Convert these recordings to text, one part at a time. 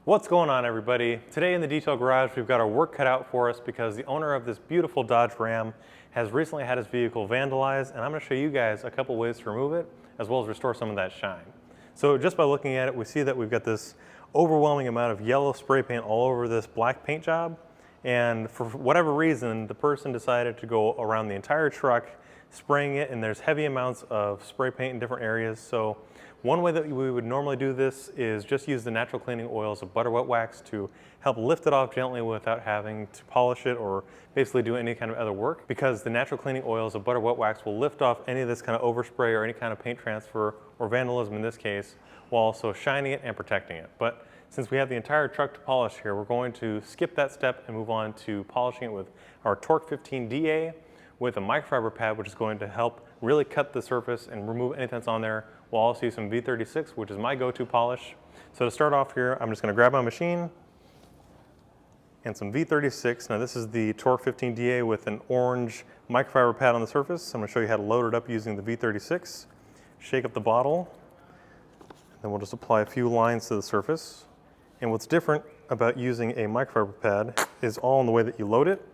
What's going on, everybody? Today in the Detail Garage, we've got our work cut out for us because the owner of this beautiful Dodge Ram has recently had his vehicle vandalized, and I'm going to show you guys a couple ways to remove it, as well as restore some of that shine. So just by looking at it, we see that we've got this overwhelming amount of yellow spray paint all over this black paint job, and for whatever reason, the person decided to go around the entire truck spraying it, and there's heavy amounts of spray paint in different areas. So one way that we would normally do this is just use the natural cleaning oils of butter wet wax to help lift it off gently without having to polish it or basically do any kind of other work, because the natural cleaning oils of butter wet wax will lift off any of this kind of overspray or any kind of paint transfer or vandalism in this case, while also shining it and protecting it. But since we have the entire truck to polish here, we're going to skip that step and move on to polishing it with our TORQ 15 DA with a microfiber pad, which is going to help really cut the surface and remove anything that's on there. We'll also use some V36, which is my go-to polish. So to start off here, I'm just going to grab my machine and some V36. Now this is the TORQ 15 DA with an orange microfiber pad on the surface. I'm going to show you how to load it up using the V36. Shake up the bottle, and then we'll just apply a few lines to the surface. And what's different about using a microfiber pad is all in the way that you load it.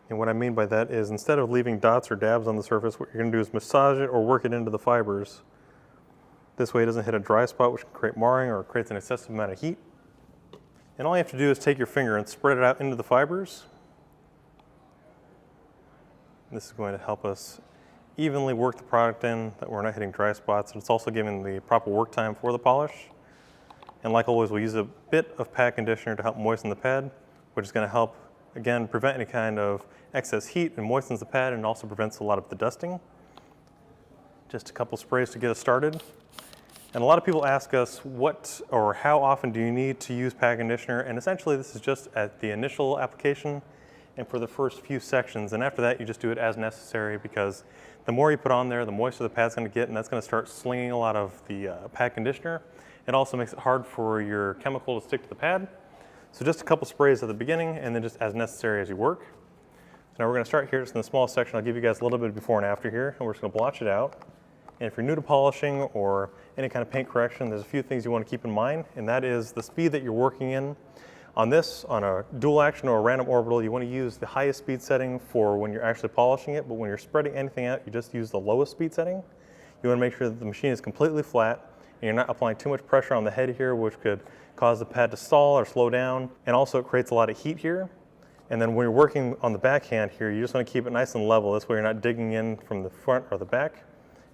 And what I mean by that is, instead of leaving dots or dabs on the surface, what you're going to do is massage it or work it into the fibers. This way it doesn't hit a dry spot, which can create marring or creates an excessive amount of heat. And all you have to do is take your finger and spread it out into the fibers. This is going to help us evenly work the product in, that we're not hitting dry spots, and it's also giving the proper work time for the polish. And like always, we'll use a bit of pad conditioner to help moisten the pad, which is going to help, again, prevent any kind of excess heat and moistens the pad, and also prevents a lot of the dusting. Just a couple sprays to get us started. And a lot of people ask us what or how often do you need to use pad conditioner, and essentially this is just at the initial application and for the first few sections, and after that you just do it as necessary, because the more you put on there, the moister the pad's going to get, and that's going to start slinging a lot of the pad conditioner. It also makes it hard for your chemical to stick to the pad. So just a couple sprays at the beginning, and then just as necessary as you work. So now we're going to start here just in the small section. I'll give you guys a little bit of before and after here, and we're just going to blotch it out. And if you're new to polishing or any kind of paint correction, there's a few things you want to keep in mind, and that is the speed that you're working in. On this, on a dual action or a random orbital, you want to use the highest speed setting for when you're actually polishing it, but when you're spreading anything out, you just use the lowest speed setting. You want to make sure that the machine is completely flat, and you're not applying too much pressure on the head here, which could cause the pad to stall or slow down, and also it creates a lot of heat here. And then when you're working on the backhand here, you just want to keep it nice and level. This way you're not digging in from the front or the back.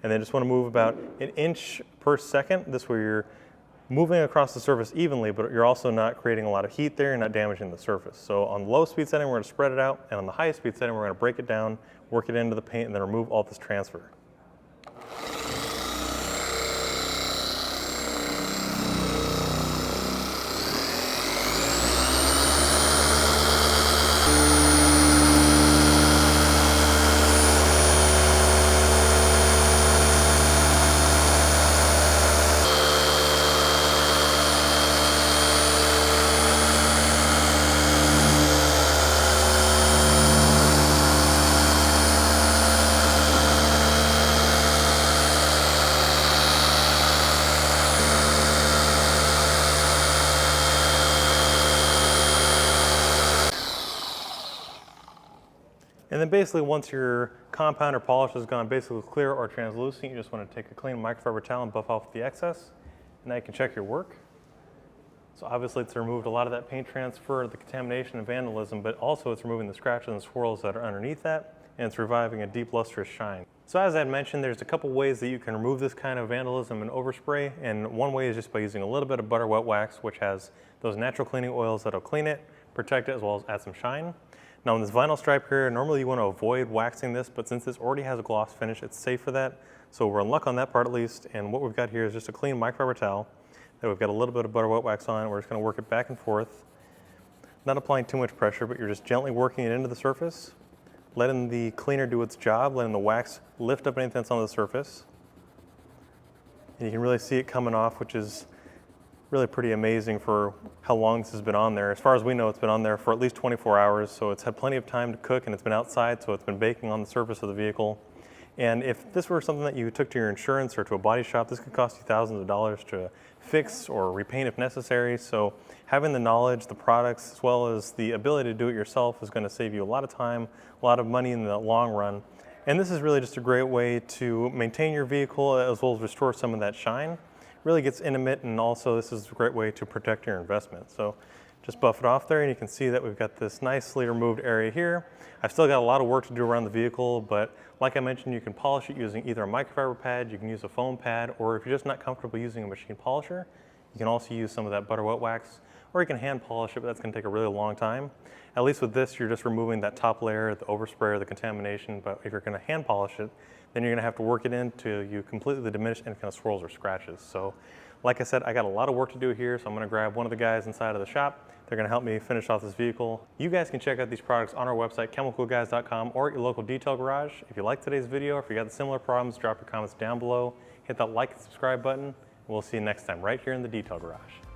And then just want to move about an inch per second. This way you're moving across the surface evenly, but you're also not creating a lot of heat there, you're not damaging the surface. So on the low speed setting, we're going to spread it out, and on the highest speed setting, we're going to break it down, work it into the paint, and then remove all this transfer. And then basically once your compound or polish has gone basically clear or translucent, you just want to take a clean microfiber towel and buff off the excess. And now you can check your work. So obviously it's removed a lot of that paint transfer, the contamination and vandalism, but also it's removing the scratches and swirls that are underneath that, and it's reviving a deep lustrous shine. So as I had mentioned, there's a couple ways that you can remove this kind of vandalism and overspray, and one way is just by using a little bit of butter wet wax, which has those natural cleaning oils that'll clean it, protect it, as well as add some shine. Now on this vinyl stripe here, normally you want to avoid waxing this, but since this already has a gloss finish, it's safe for that. So we're in luck on that part at least, and what we've got here is just a clean microfiber towel that we've got a little bit of butter wet wax on. We're just going to work it back and forth, not applying too much pressure, but you're just gently working it into the surface, letting the cleaner do its job, letting the wax lift up anything that's on the surface. And you can really see it coming off, which is really pretty amazing for how long this has been on there. As far as we know, it's been on there for at least 24 hours, so it's had plenty of time to cook, and it's been outside, so it's been baking on the surface of the vehicle. And if this were something that you took to your insurance or to a body shop, this could cost you thousands of dollars to fix or repaint if necessary. So having the knowledge, the products, as well as the ability to do it yourself is going to save you a lot of time, a lot of money in the long run. And this is really just a great way to maintain your vehicle as well as restore some of that shine. Really gets intimate, and also this is a great way to protect your investment. So just buff it off there, and you can see that we've got this nicely removed area here. I've still got a lot of work to do around the vehicle, but like I mentioned, you can polish it using either a microfiber pad, you can use a foam pad, or if you're just not comfortable using a machine polisher, you can also use some of that butter wet wax, or you can hand polish it, but that's gonna take a really long time. At least with this, you're just removing that top layer, the overspray or the contamination, but if you're gonna hand polish it, then you're gonna have to work it in until you completely diminish any kind of swirls or scratches. So like I said, I got a lot of work to do here, so I'm gonna grab one of the guys inside of the shop. They're gonna help me finish off this vehicle. You guys can check out these products on our website, chemicalguys.com, or at your local detail garage. If you like today's video, or if you got similar problems, drop your comments down below. Hit that like and subscribe button. We'll see you next time right here in the detail garage.